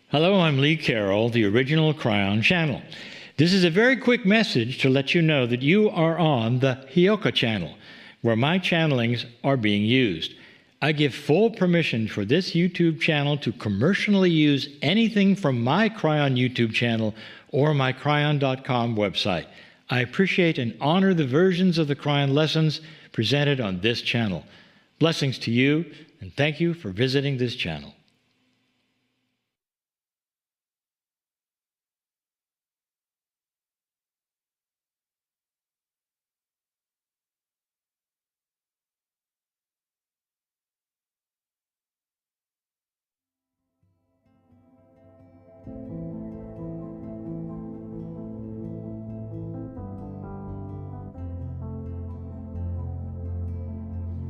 Hello, I'm Lee Carroll, the original Cryon channel. This is a very quick message to let you know that you are on the Hioka channel, where my channelings are being used. I give full permission for this YouTube channel to commercially use anything from my Cryon YouTube channel or my Cryon.com website. I appreciate and honor the versions of the Cryon lessons presented on this channel. Blessings to you, and thank you for visiting this channel.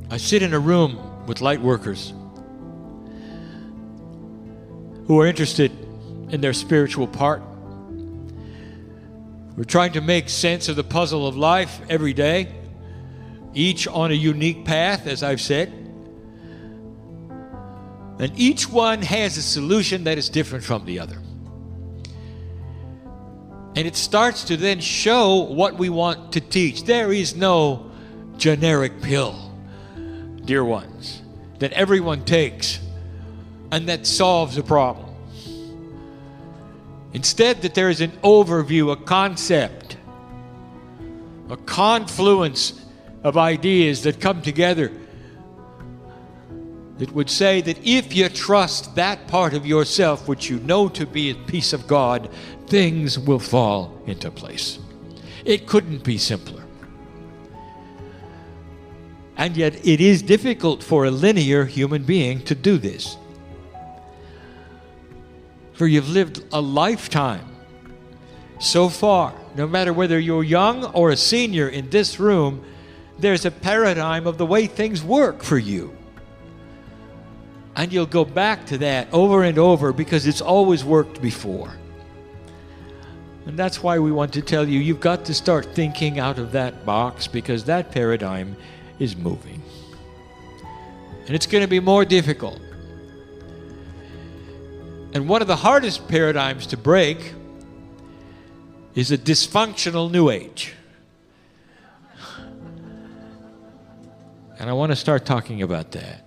I sit in a room with light workers who are interested in their spiritual part. We're trying to make sense of the puzzle of life every day, each on a unique path, as I've said. And each one has a solution that is different from the other. And it starts to then show what we want to teach. There is no generic pill, dear ones, that everyone takes and that solves a problem. Instead, that there is an overview, a concept, a confluence of ideas that come together that would say that if you trust that part of yourself which you know to be a piece of God, things will fall into place. It couldn't be simpler. And yet it is difficult for a linear human being to do this. For you've lived a lifetime so far. No matter whether you're young or a senior in this room, there's a paradigm of the way things work for you. And you'll go back to that over and over because it's always worked before. And that's why we want to tell you, you've got to start thinking out of that box, because that paradigm is moving. And it's going to be more difficult. And one of the hardest paradigms to break is a dysfunctional New Age. And I want to start talking about that.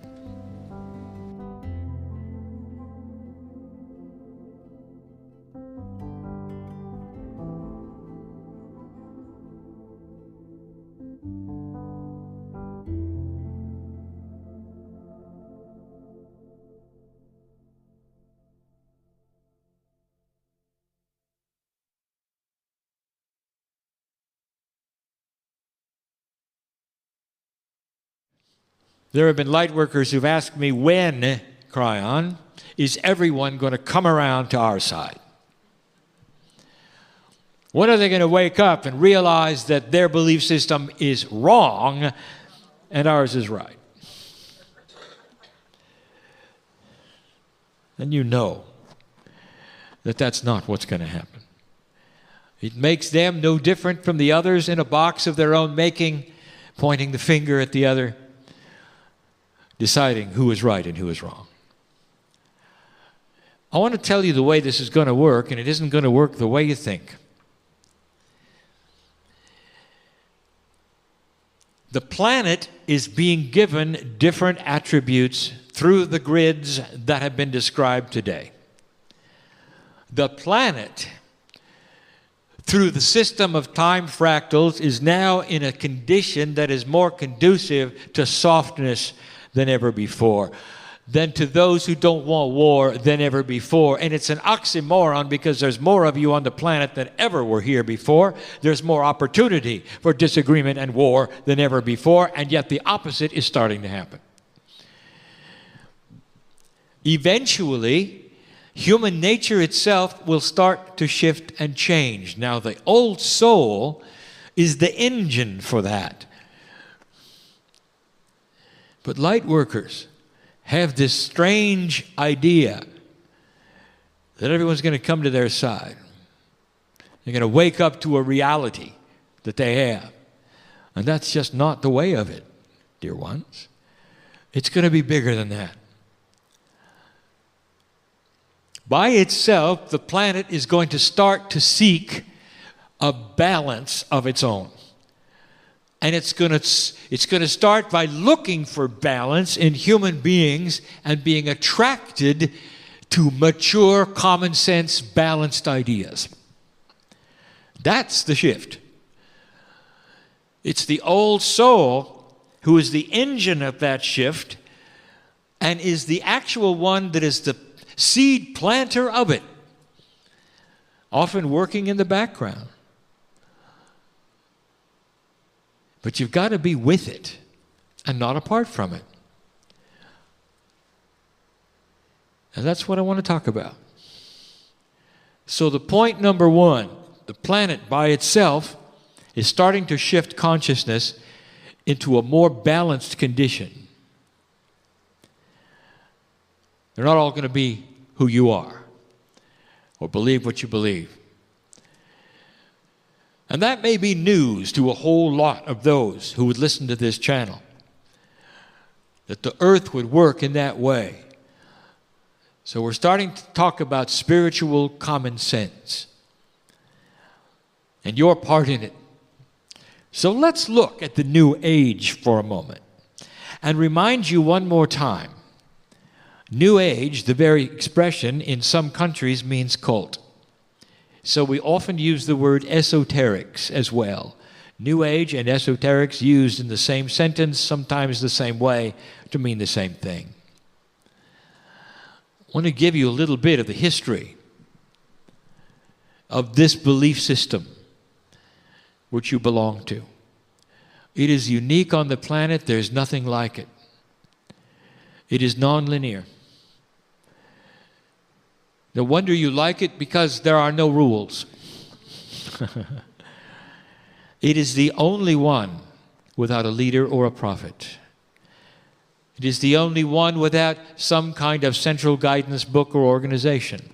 There have been light workers who've asked me, when, Cryon, is everyone going to come around to our side? When are they going to wake up and realize that their belief system is wrong and ours is right? And you know that that's not what's going to happen. It makes them no different from the others in a box of their own making, pointing the finger at the other, deciding who is right and who is wrong. I want to tell you the way this is going to work, and it isn't going to work the way you think. The planet is being given different attributes through the grids that have been described today. The planet, through the system of time fractals, is now in a condition that is more conducive to softness than ever before, than to those who don't want war than ever before. And it's an oxymoron, because there's more of you on the planet than ever were here before. There's more opportunity for disagreement and war than ever before, and yet the opposite is starting to happen. Eventually, human nature itself will start to shift and change. Now, the old soul is the engine for that. But light workers have this strange idea that everyone's going to come to their side. They're going to wake up to a reality that they have. And that's just not the way of it, dear ones. It's going to be bigger than that. By itself, the planet is going to start to seek a balance of its own. And it's going to start by looking for balance in human beings and being attracted to mature, common sense, balanced ideas. That's the shift. It's the old soul who is the engine of that shift and is the actual one that is the seed planter of it, often working in the background. But you've got to be with it and not apart from it. And that's what I want to talk about. So the point number one, the planet by itself is starting to shift consciousness into a more balanced condition. They're not all going to be who you are or believe what you believe. And that may be news to a whole lot of those who would listen to this channel, that the earth would work in that way. So we're starting to talk about spiritual common sense and your part in it. So let's look at the New Age for a moment and remind you one more time. New Age, the very expression in some countries, means cult. So we often use the word esoterics as well. New Age and esoterics used in the same sentence, sometimes the same way, to mean the same thing. I want to give you a little bit of the history of this belief system which you belong to. It is unique on the planet. There's nothing like it. It is nonlinear. No wonder you like it, because there are no rules. It is the only one without a leader or a prophet. It is the only one without some kind of central guidance book or organization.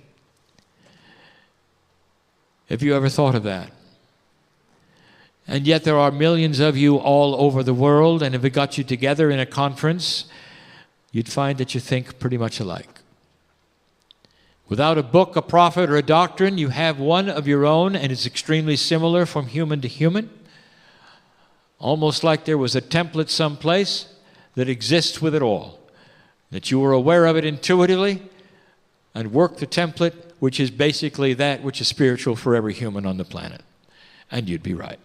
Have you ever thought of that? And yet there are millions of you all over the world, and if we got you together in a conference, you'd find that you think pretty much alike. Without a book, a prophet, or a doctrine, you have one of your own, and it's extremely similar from human to human. Almost like there was a template someplace that exists with it all, that you were aware of it intuitively and work the template, which is basically that which is spiritual for every human on the planet. And you'd be right.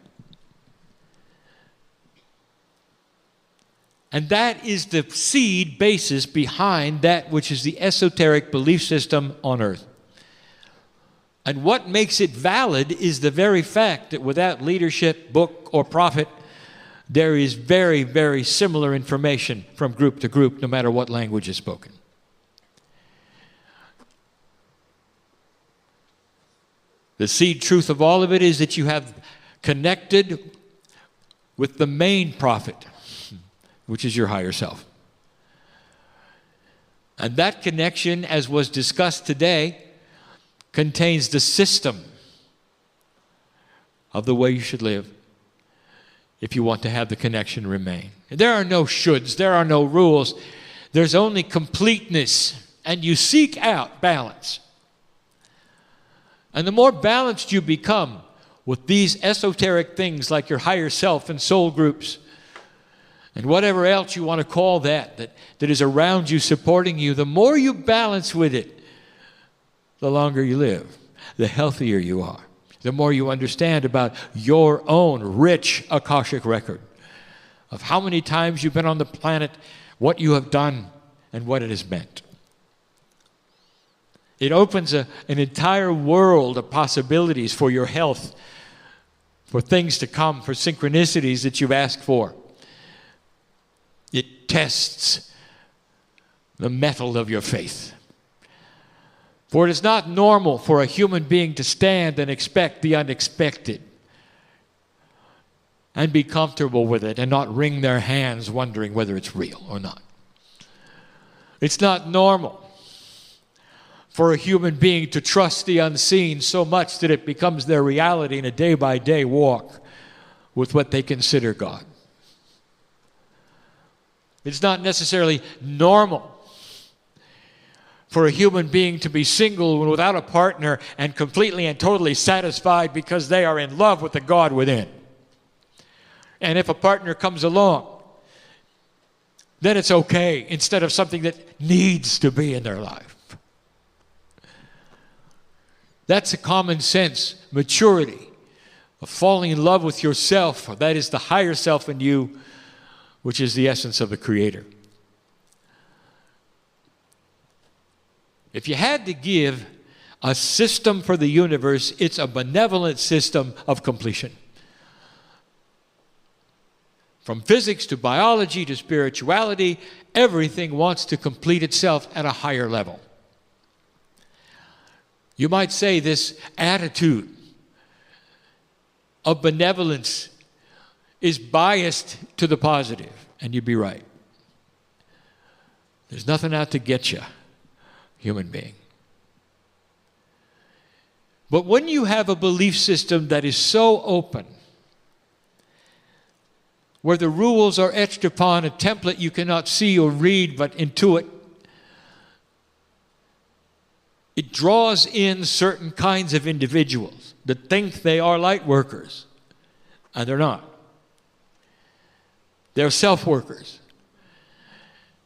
And that is the seed basis behind that which is the esoteric belief system on earth. And what makes it valid is the very fact that without leadership, book, or prophet, there is very, very similar information from group to group, no matter what language is spoken. The seed truth of all of it is that you have connected with the main prophet, which is your higher self. And that connection, as was discussed today, contains the system of the way you should live if you want to have the connection remain. There are no shoulds, there are no rules. There's only completeness, and you seek out balance. And the more balanced you become with these esoteric things like your higher self and soul groups, and whatever else you want to call that is around you, supporting you, the more you balance with it, the longer you live, the healthier you are, the more you understand about your own rich Akashic record of how many times you've been on the planet, what you have done, and what it has meant. It opens an entire world of possibilities for your health, for things to come, for synchronicities that you've asked for. It tests the mettle of your faith. For it is not normal for a human being to stand and expect the unexpected and be comfortable with it and not wring their hands wondering whether it's real or not. It's not normal for a human being to trust the unseen so much that it becomes their reality in a day-by-day walk with what they consider God. It's not necessarily normal for a human being to be single and without a partner and completely and totally satisfied because they are in love with the God within. And if a partner comes along, then it's okay instead of something that needs to be in their life. That's a common sense maturity of falling in love with yourself. That is the higher self in you, which is the essence of the Creator. If you had to give a system for the universe, it's a benevolent system of completion. From physics to biology to spirituality, everything wants to complete itself at a higher level. You might say this attitude of benevolence is biased to the positive, and you'd be right. There's nothing out to get you, human being. But when you have a belief system that is so open, where the rules are etched upon a template you cannot see or read but intuit, it draws in certain kinds of individuals that think they are light workers, and they're not. They're self-workers.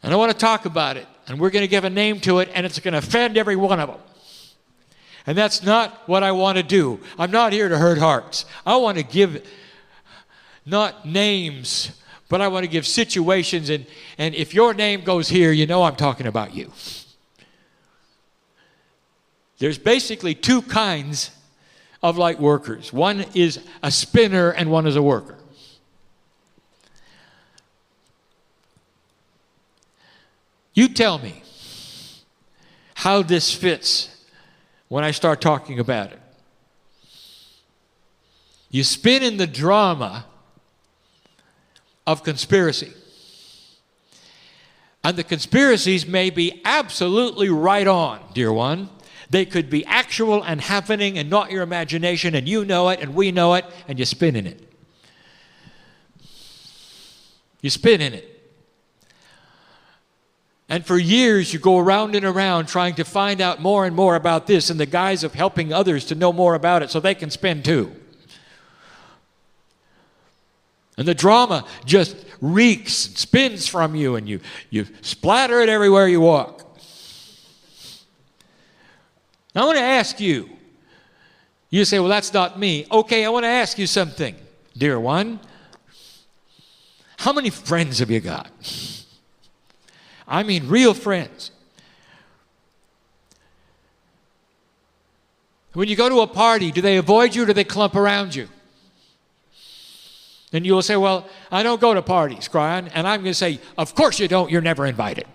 And I want to talk about it, and we're going to give a name to it, and it's going to offend every one of them. And that's not what I want to do. I'm not here to hurt hearts. I want to give not names, but I want to give situations, and if your name goes here, you know I'm talking about you. There's basically two kinds of light workers. One is a spinner and one is a worker. You tell me how this fits when I start talking about it. You spin in the drama of conspiracy. And the conspiracies may be absolutely right on, dear one. They could be actual and happening and not your imagination, and you know it and we know it, and you spin in it. You spin in it. And for years you go around and around trying to find out more and more about this in the guise of helping others to know more about it so they can spin too. And the drama just reeks and spins from you, and you splatter it everywhere you walk. Now, I want to ask you. You say, well, that's not me. Okay, I want to ask you something, dear one. How many friends have you got? I mean, real friends. When you go to a party, do they avoid you or do they clump around you? And you will say, well, I don't go to parties, Brian. And I'm going to say, of course you don't. You're never invited.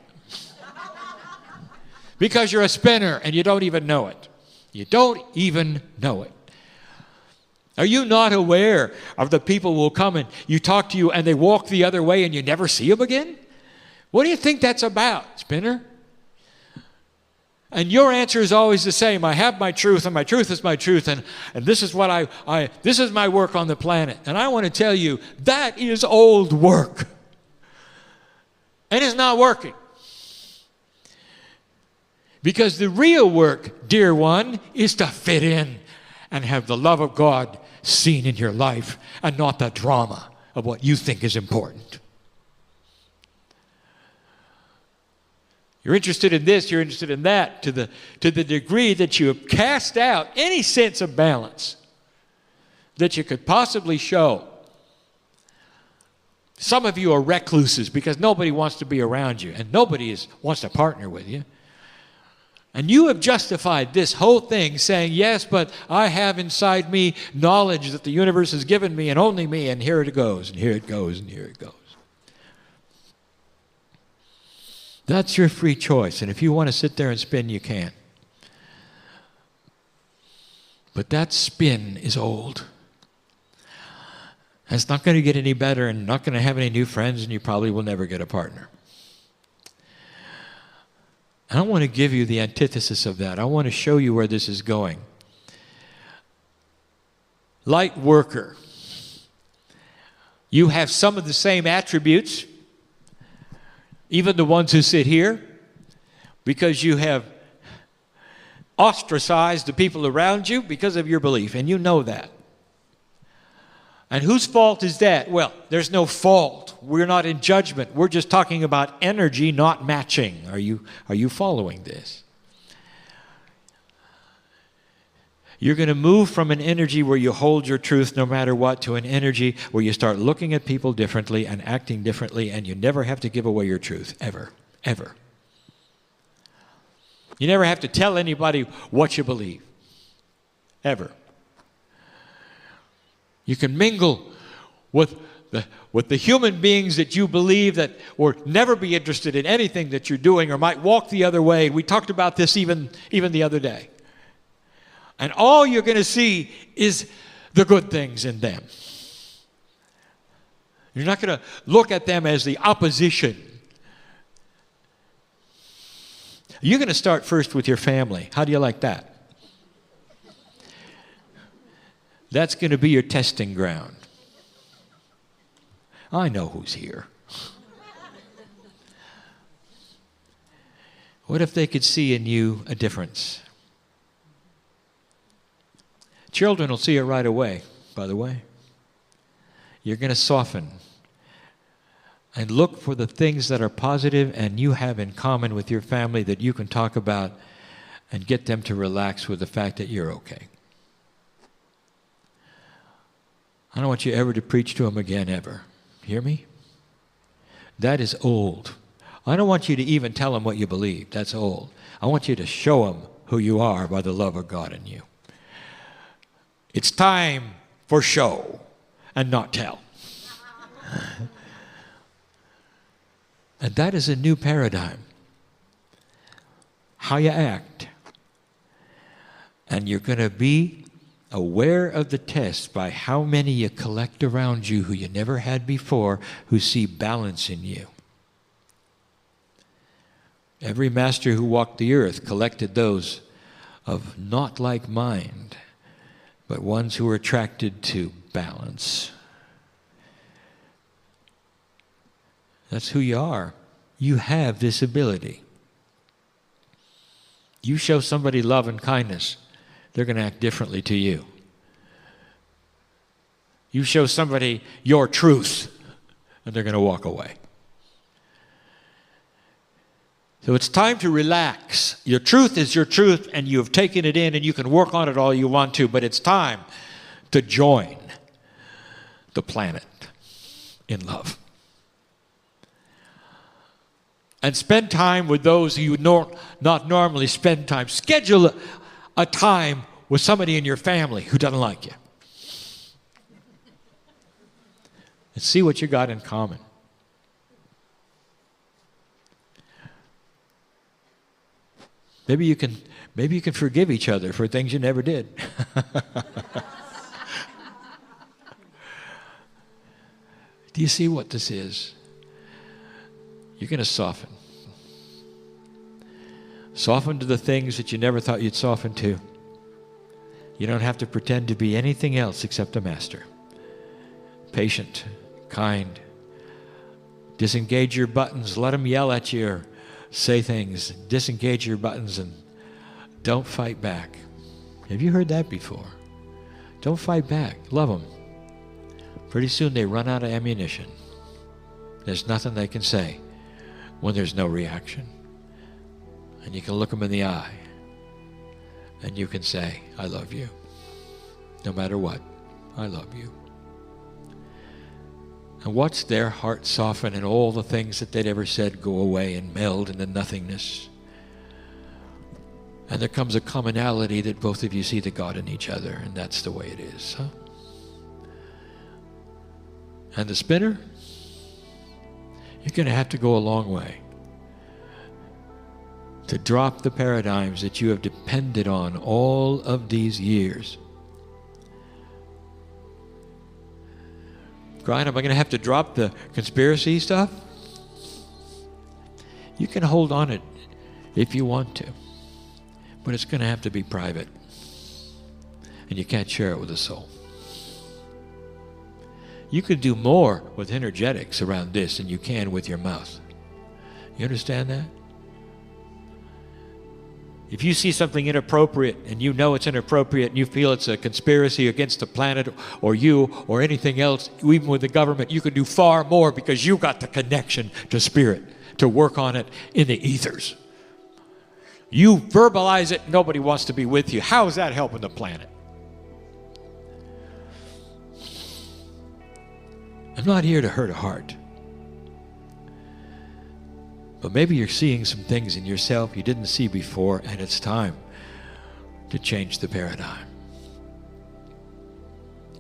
Because you're a spinner and you don't even know it. You don't even know it. Are you not aware of the people who will come and you talk to you and they walk the other way and you never see them again? What do you think that's about, spinner? And your answer is always the same. I have my truth, and my truth is my truth, and this is what this is my work on the planet. And I want to tell you, that is old work. And it's not working. Because the real work, dear one, is to fit in and have the love of God seen in your life, and not the drama of what you think is important. You're interested in this, you're interested in that, to the degree that you have cast out any sense of balance that you could possibly show. Some of you are recluses because nobody wants to be around you, and nobody wants to partner with you. And you have justified this whole thing saying, yes, but I have inside me knowledge that the universe has given me, and only me, and here it goes, and here it goes, and here it goes. That's your free choice, and if you want to sit there and spin, you can. But that spin is old. And it's not going to get any better, and not going to have any new friends, and you probably will never get a partner. And I want to give you the antithesis of that. I want to show you where this is going. Light worker. You have some of the same attributes, even the ones who sit here, because you have ostracize the people around you because of your belief, and you know that. And whose fault is that? Well, there's no fault. We're not in judgment. We're just talking about energy not matching. Are you following this? You're going to move from an energy where you hold your truth no matter what to an energy where you start looking at people differently and acting differently, and you never have to give away your truth, ever, ever. You never have to tell anybody what you believe, ever. You can mingle with the human beings that you believe that will never be interested in anything that you're doing or might walk the other way. We talked about this even the other day. And all you're going to see is the good things in them. You're not going to look at them as the opposition. You're going to start first with your family. How do you like that? That's going to be your testing ground. I know who's here. What if they could see in you a difference? Children will see it right away, by the way. You're going to soften and look for the things that are positive and you have in common with your family that you can talk about and get them to relax with the fact that you're okay. I don't want you ever to preach to them again, ever. Hear me? That is old. I don't want you to even tell them what you believe. That's old. I want you to show them who you are by the love of God in you. It's time for show and not tell. And that is a new paradigm. How you act. And you're going to be aware of the test by how many you collect around you who you never had before, who see balance in you. Every master who walked the earth collected those of not like mind, but ones who are attracted to balance. That's who you are. You have this ability. You show somebody love and kindness, they're going to act differently to you. You show somebody your truth, and they're going to walk away. So it's time to relax. Your truth is your truth, and you have taken it in, and you can work on it all you want to, but it's time to join the planet in love. And spend time with those who you not normally spend time. Schedule a time with somebody in your family who doesn't like you. And see what you got in common. Maybe you can forgive each other for things you never did. Do you see what this is? You're going to soften. Soften to the things that you never thought you'd soften to. You don't have to pretend to be anything else except a master. Patient, kind. Disengage your buttons. Let them yell at you or say things. Disengage your buttons and don't fight back. Have you heard that before? Don't fight back. Love them. Pretty soon they run out of ammunition. There's nothing they can say when there's no reaction. And you can look them in the eye and you can say, I love you. No matter what, I love you. And watch their heart soften and all the things that they'd ever said go away and meld into nothingness. And there comes a commonality that both of you see the God in each other, and that's the way it is. Huh? And the spinner, you're going to have to go a long way to drop the paradigms that you have depended on all of these years. Brian, am I going to have to drop the conspiracy stuff? You can hold on it if you want to, but it's going to have to be private, and you can't share it with a soul. You could do more with energetics around this than you can with your mouth. You understand that? If you see something inappropriate and you know it's inappropriate and you feel it's a conspiracy against the planet or you or anything else, even with the government, you can do far more because you got the connection to spirit to work on it in the ethers. You verbalize it, nobody wants to be with you. How is that helping the planet? I'm not here to hurt a heart. But maybe you're seeing some things in yourself you didn't see before, and it's time to change the paradigm.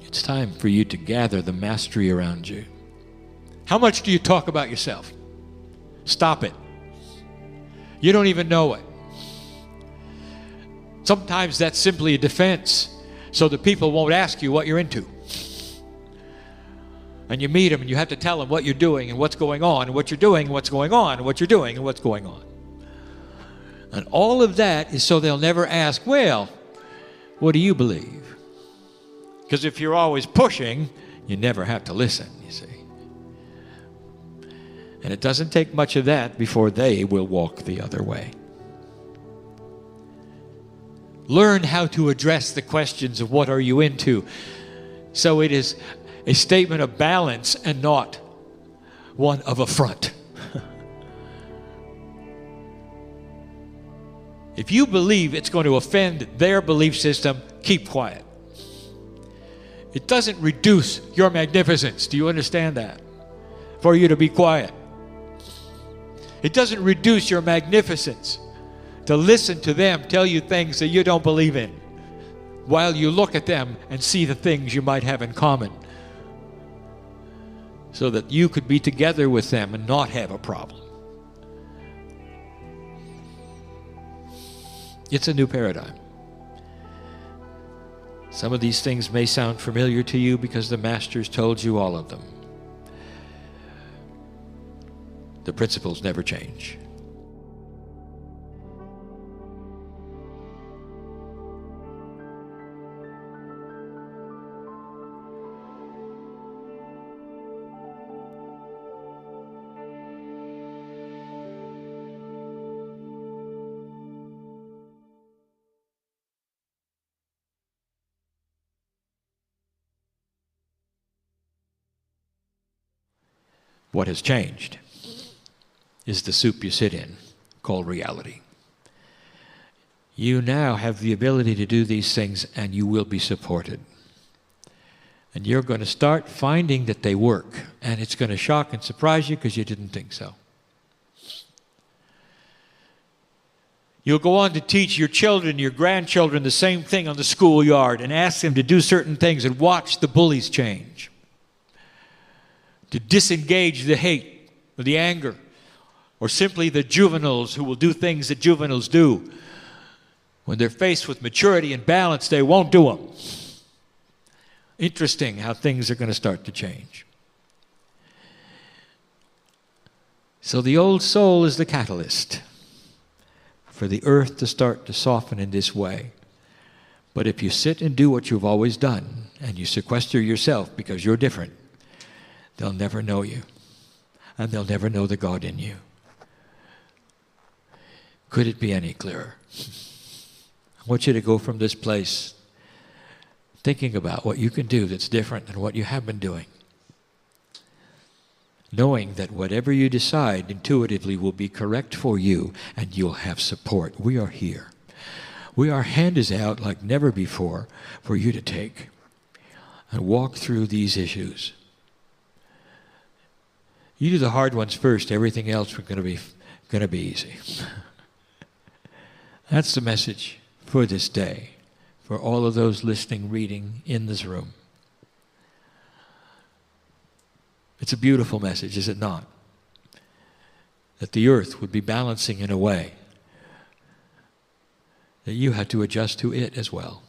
It's time for you to gather the mastery around you. How much do you talk about yourself? Stop it. You don't even know it. Sometimes that's simply a defense so that people won't ask you what you're into. And you meet them and you have to tell them what you're doing and what's going on and what you're doing and what's going on and what you're doing and what's going on. And all of that is so they'll never ask, well, what do you believe? Because if you're always pushing, you never have to listen, you see. And it doesn't take much of that before they will walk the other way. Learn how to address the questions of what are you into. So it is a statement of balance and not one of affront. If you believe it's going to offend their belief system, keep quiet. It doesn't reduce your magnificence. Do you understand that? For you to be quiet. It doesn't reduce your magnificence to listen to them tell you things that you don't believe in while you look at them and see the things you might have in common, so that you could be together with them and not have a problem. It's a new paradigm. Some of these things may sound familiar to you because the masters told you all of them. The principles never change. What has changed is the soup you sit in, called reality. You now have the ability to do these things, and you will be supported. And you're going to start finding that they work, and it's going to shock and surprise you because you didn't think so. You'll go on to teach your children, your grandchildren, the same thing on the schoolyard and ask them to do certain things and watch the bullies change. To disengage the hate or the anger, or simply the juveniles who will do things that juveniles do. When they're faced with maturity and balance, they won't do them. Interesting how things are going to start to change. So the old soul is the catalyst for the earth to start to soften in this way. But if you sit and do what you've always done, and you sequester yourself because you're different, they'll never know you, and they'll never know the God in you. Could it be any clearer? I want you to go from this place thinking about what you can do that's different than what you have been doing. Knowing that whatever you decide intuitively will be correct for you, and you'll have support. We are here. Our hand is out like never before for you to take and walk through these issues. You do the hard ones first. Everything else is going to be easy. That's the message for this day, for all of those listening, reading in this room. It's a beautiful message, is it not? That the earth would be balancing in a way that you had to adjust to it as well.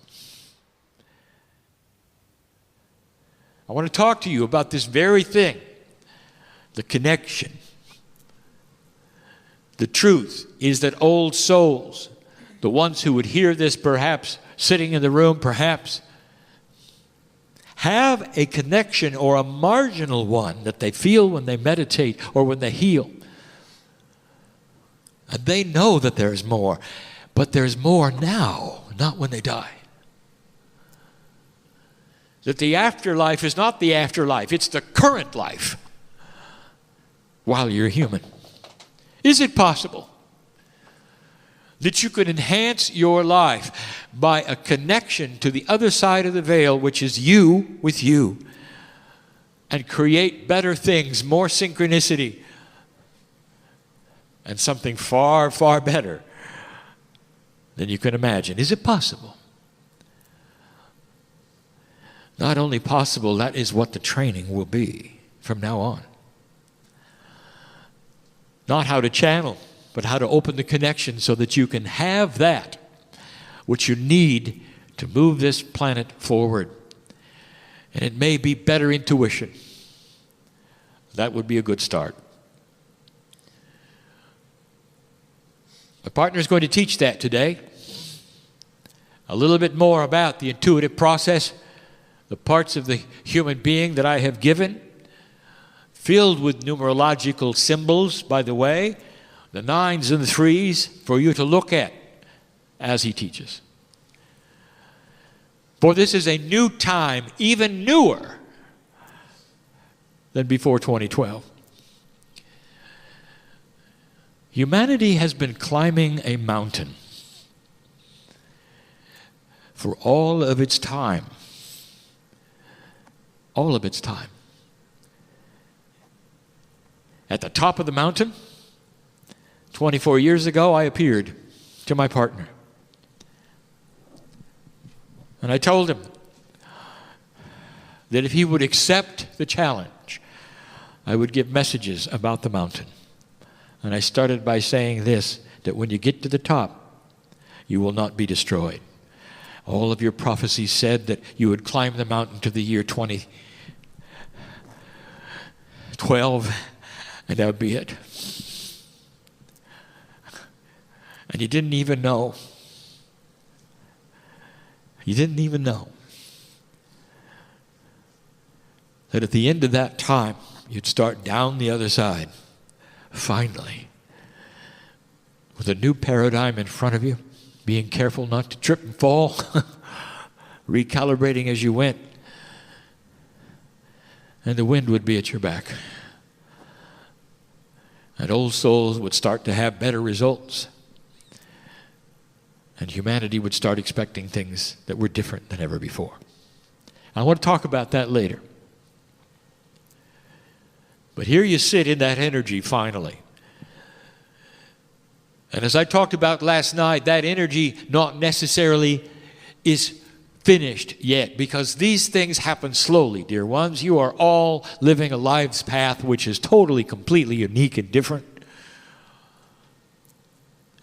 I want to talk to you about this very thing. The connection. The truth is that old souls, the ones who would hear this perhaps sitting in the room, perhaps, have a connection or a marginal one that they feel when they meditate or when they heal. And they know that there is more. But there's more now, not when they die. That the afterlife is not the afterlife, it's the current life while you're human. Is it possible that you could enhance your life by a connection to the other side of the veil, which is you with you, and create better things, more synchronicity, and something far, far better than you can imagine? Is it possible? Not only possible, that is what the training will be from now on. Not how to channel, but how to open the connection so that you can have that which you need to move this planet forward. And it may be better intuition. That would be a good start. My partner is going to teach that today. A little bit more about the intuitive process, the parts of the human being that I have given, filled with numerological symbols, by the way, the 9s and the 3s, for you to look at as he teaches. For this is a new time, even newer than before 2012. Humanity has been climbing a mountain for all of its time. All of its time. At the top of the mountain, 24 years ago, I appeared to my partner. And I told him that if he would accept the challenge, I would give messages about the mountain. And I started by saying this, that when you get to the top, you will not be destroyed. All of your prophecies said that you would climb the mountain to the year 2012, and that would be it. And you didn't even know. You didn't even know that at the end of that time, you'd start down the other side, finally, with a new paradigm in front of you, being careful not to trip and fall, recalibrating as you went, and the wind would be at your back. And old souls would start to have better results. And humanity would start expecting things that were different than ever before. I want to talk about that later. But here you sit in that energy finally. And as I talked about last night, that energy not necessarily is finished yet, because these things happen slowly, dear ones. You are all living a life's path which is totally, completely unique and different.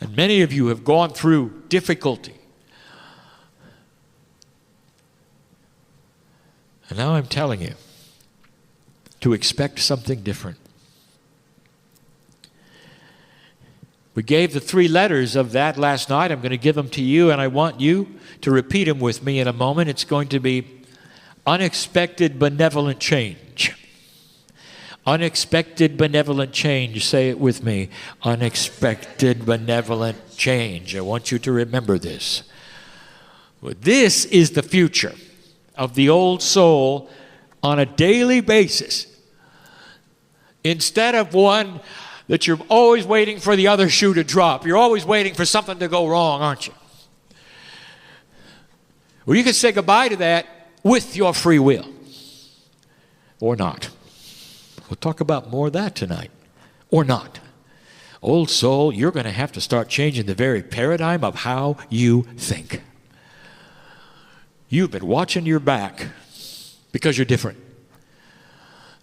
And many of you have gone through difficulty. And now I'm telling you to expect something different. We gave the 3 letters of that last night. I'm going to give them to you, and I want you to repeat them with me in a moment. It's going to be unexpected benevolent change. Unexpected benevolent change. Say it with me. Unexpected benevolent change. I want you to remember this. This is the future of the old soul on a daily basis. Instead of one that you're always waiting for the other shoe to drop. You're always waiting for something to go wrong, aren't you? Well, you can say goodbye to that with your free will. Or not. We'll talk about more of that tonight. Or not. Old soul, you're going to have to start changing the very paradigm of how you think. You've been watching your back because you're different.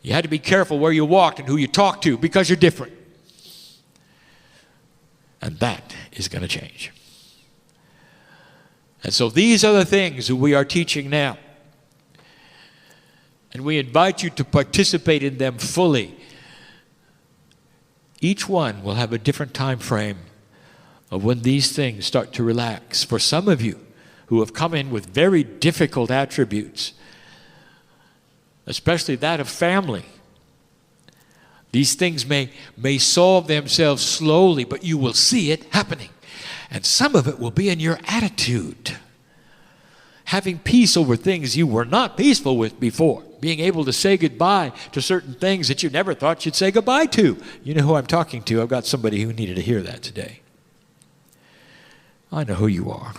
You had to be careful where you walked and who you talked to because you're different. And that is going to change. And so these are the things that we are teaching now. And we invite you to participate in them fully. Each one will have a different time frame of when these things start to relax. For some of you who have come in with very difficult attributes, especially that of family, these things may solve themselves slowly, but you will see it happening. And some of it will be in your attitude. Having peace over things you were not peaceful with before. Being able to say goodbye to certain things that you never thought you'd say goodbye to. You know who I'm talking to. I've got somebody who needed to hear that today. I know who you are,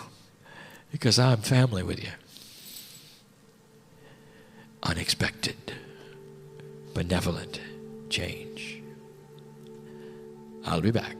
because I'm family with you. Unexpected, benevolent change. I'll be back.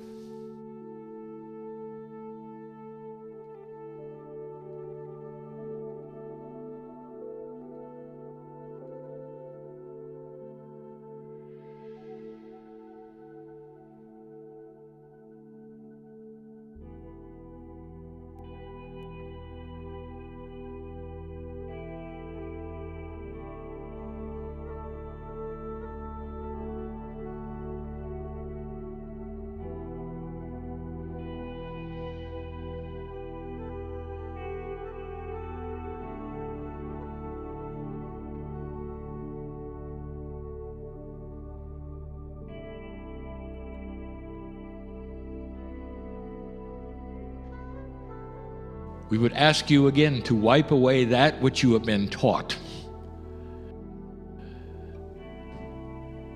We would ask you again to wipe away that which you have been taught.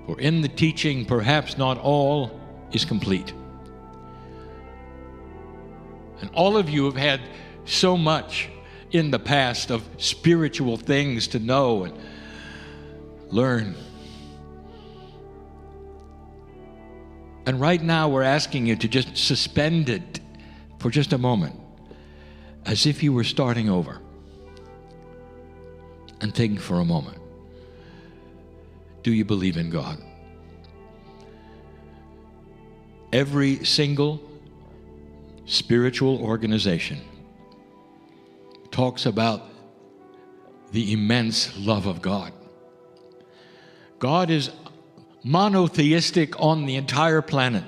For in the teaching, perhaps not all is complete. And all of you have had so much in the past of spiritual things to know and learn. And right now we're asking you to just suspend it for just a moment, as if you were starting over, and think for a moment. Do you believe in God? Every single spiritual organization talks about the immense love of God. God is monotheistic on the entire planet.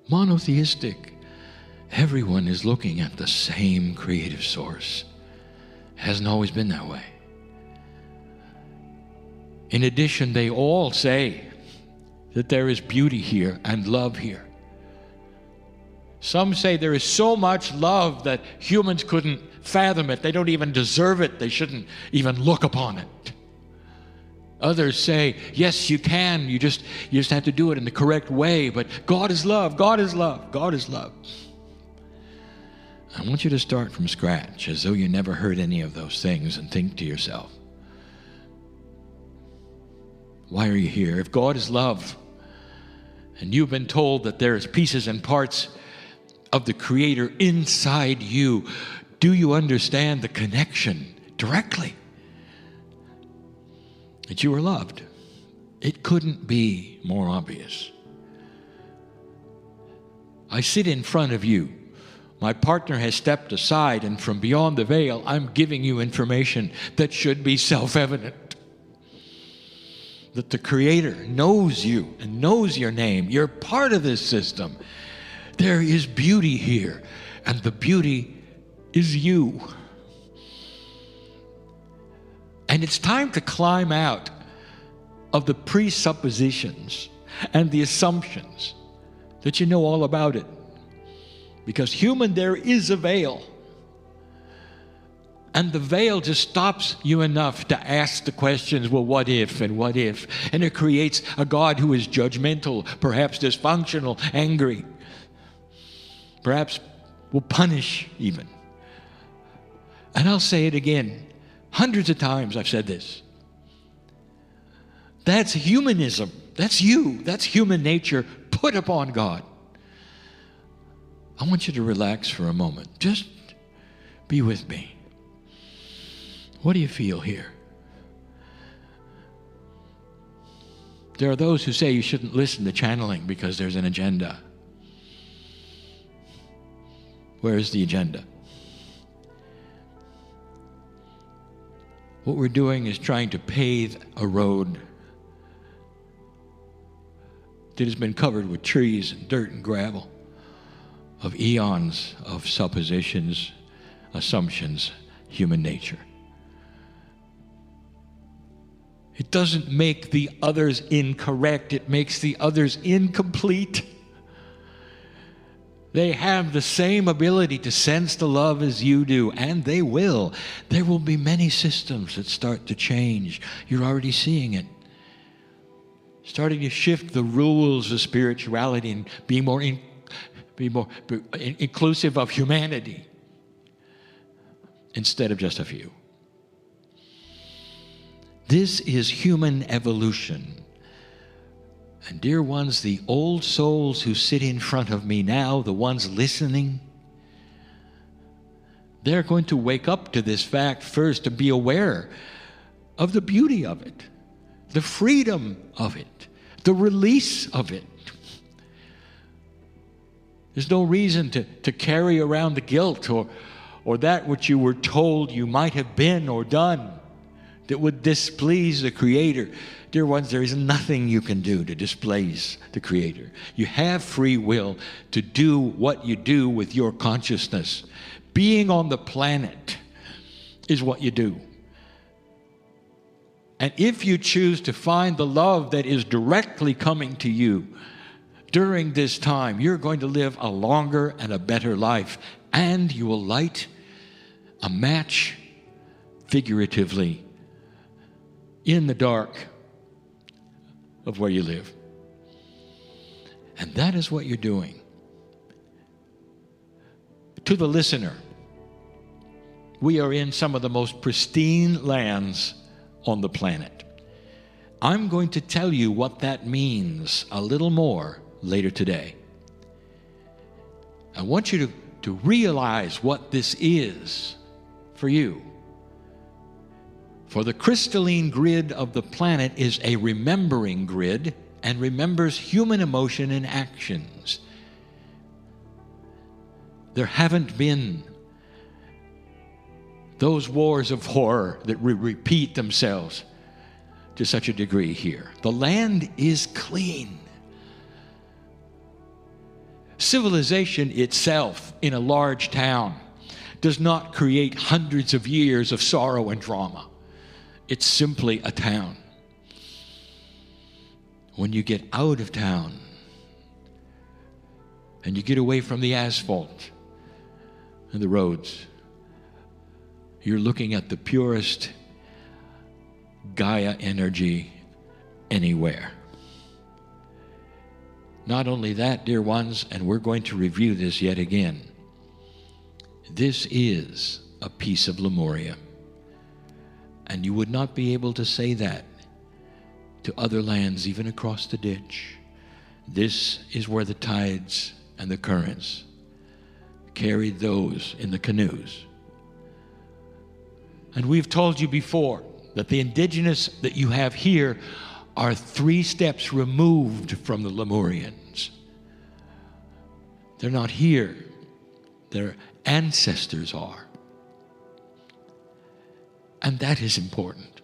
Monotheistic. Everyone is looking at the same creative source. Hasn't always been that way. In addition, they all say that there is beauty here and love here. Some say there is so much love that humans couldn't fathom it. They don't even deserve it. They shouldn't even look upon it. Others say, yes, you can. You just have to do it in the correct way. But God is love. God is love. God is love. I want you to start from scratch, as though you never heard any of those things, and think to yourself, why are you here? If God is love, and you've been told that there is pieces and parts of the Creator inside you, do you understand the connection directly? That you are loved. It couldn't be more obvious. I sit in front of you. My partner has stepped aside, and from beyond the veil, I'm giving you information that should be self-evident. That the Creator knows you and knows your name. You're part of this system. There is beauty here, and the beauty is you. And it's time to climb out of the presuppositions and the assumptions that you know all about it. Because human, there is a veil. And the veil just stops you enough to ask the questions, well, what if and what if? And it creates a God who is judgmental, perhaps dysfunctional, angry. Perhaps will punish even. And I'll say it again. Hundreds of times I've said this. That's humanism. That's you. That's human nature put upon God. I want you to relax for a moment. Just be with me. What do you feel here? There are those who say you shouldn't listen to channeling because there's an agenda. Where is the agenda? What we're doing is trying to pave a road that has been covered with trees and dirt and gravel of eons of suppositions, assumptions, human nature. It doesn't make the others incorrect. It makes the others incomplete. They have the same ability to sense the love as you do, and they will. There will be many systems that start to change. You're already seeing it. Starting to shift the rules of spirituality and be more inclusive of humanity instead of just a few. This is human evolution. And dear ones, the old souls who sit in front of me now, the ones listening, they're going to wake up to this fact first, to be aware of the beauty of it, the freedom of it, the release of it. There's no reason to carry around the guilt or that which you were told you might have been or done that would displease the Creator. Dear ones, there is nothing you can do to displease the Creator. You have free will to do what you do with your consciousness. Being on the planet is what you do. And if you choose to find the love that is directly coming to you during this time, you're going to live a longer and a better life. And you will light a match, figuratively, in the dark of where you live. And that is what you're doing. To the listener, we are in some of the most pristine lands on the planet. I'm going to tell you what that means a little more later today. I want you to realize what this is for you. For the crystalline grid of the planet is a remembering grid and remembers human emotion and actions. There haven't been those wars of horror that repeat themselves to such a degree here. The land is clean. Civilization itself in a large town does not create hundreds of years of sorrow and drama. It's simply a town. When you get out of town and you get away from the asphalt and the roads, you're looking at the purest Gaia energy anywhere. Not only that, dear ones, and we're going to review this yet again, this is a piece of Lemuria. And you would not be able to say that to other lands, even across the ditch. This is where the tides and the currents carried those in the canoes. And we've told you before that the indigenous that you have here are 3 steps removed from the Lemurians. They're not here. Their ancestors are. And that is important.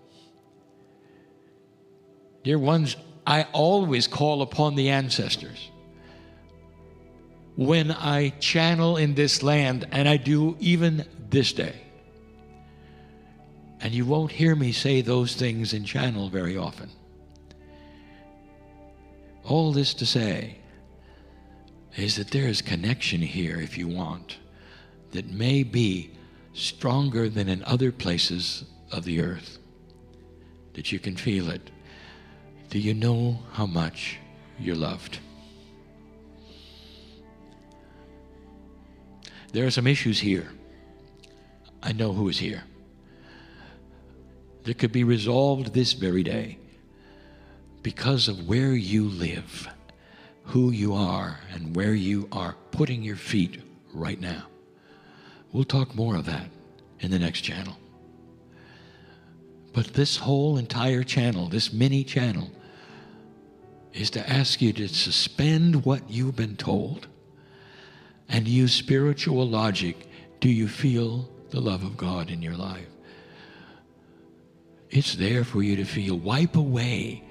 Dear ones, I always call upon the ancestors. When I channel in this land, and I do even this day, and you won't hear me say those things in channel very often. All this to say is that there is connection here, if you want, that may be stronger than in other places of the earth, that you can feel it. Do you know how much you're loved? There are some issues here. I know who is here. That could be resolved this very day because of where you live, who you are, and where you are putting your feet right now. We'll talk more of that in the next channel. But this whole entire channel, this mini channel, is to ask you to suspend what you've been told and use spiritual logic. Do you feel the love of God in your life? It's there for you to feel. Wipe away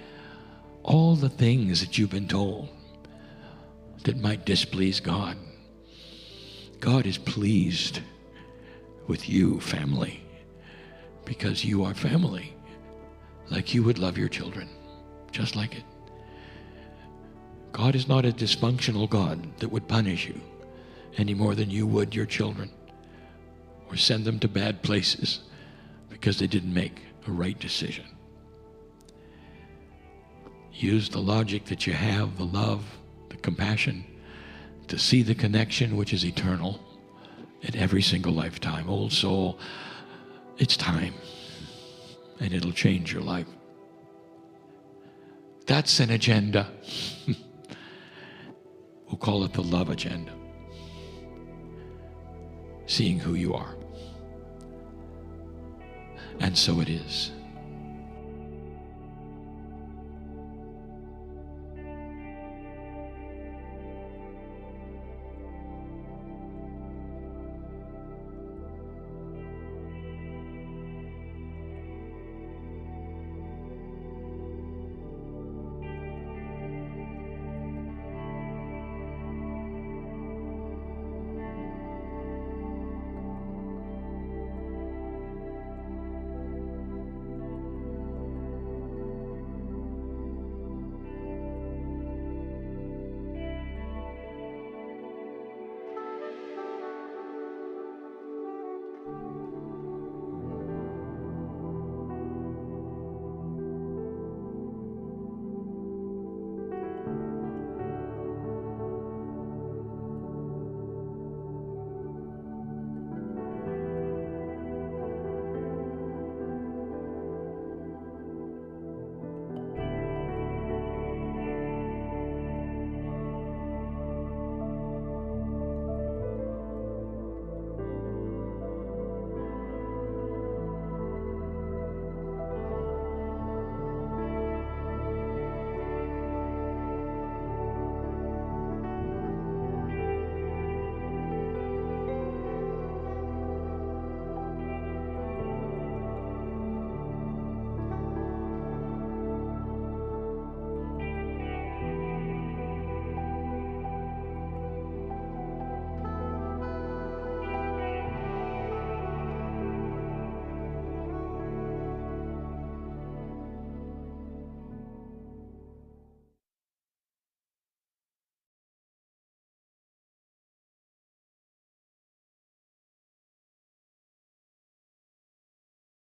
all the things that you've been told that might displease God. God is pleased with you, family, because you are family, like you would love your children, just like it. God is not a dysfunctional God that would punish you. any more than you would your children, or send them to bad places because they didn't make a right decision. Use the logic that you have, the love, the compassion, to see the connection which is eternal in every single lifetime. Old soul, it's time, and it'll change your life. That's an agenda. We'll call it the love agenda. Seeing who you are. And so it is.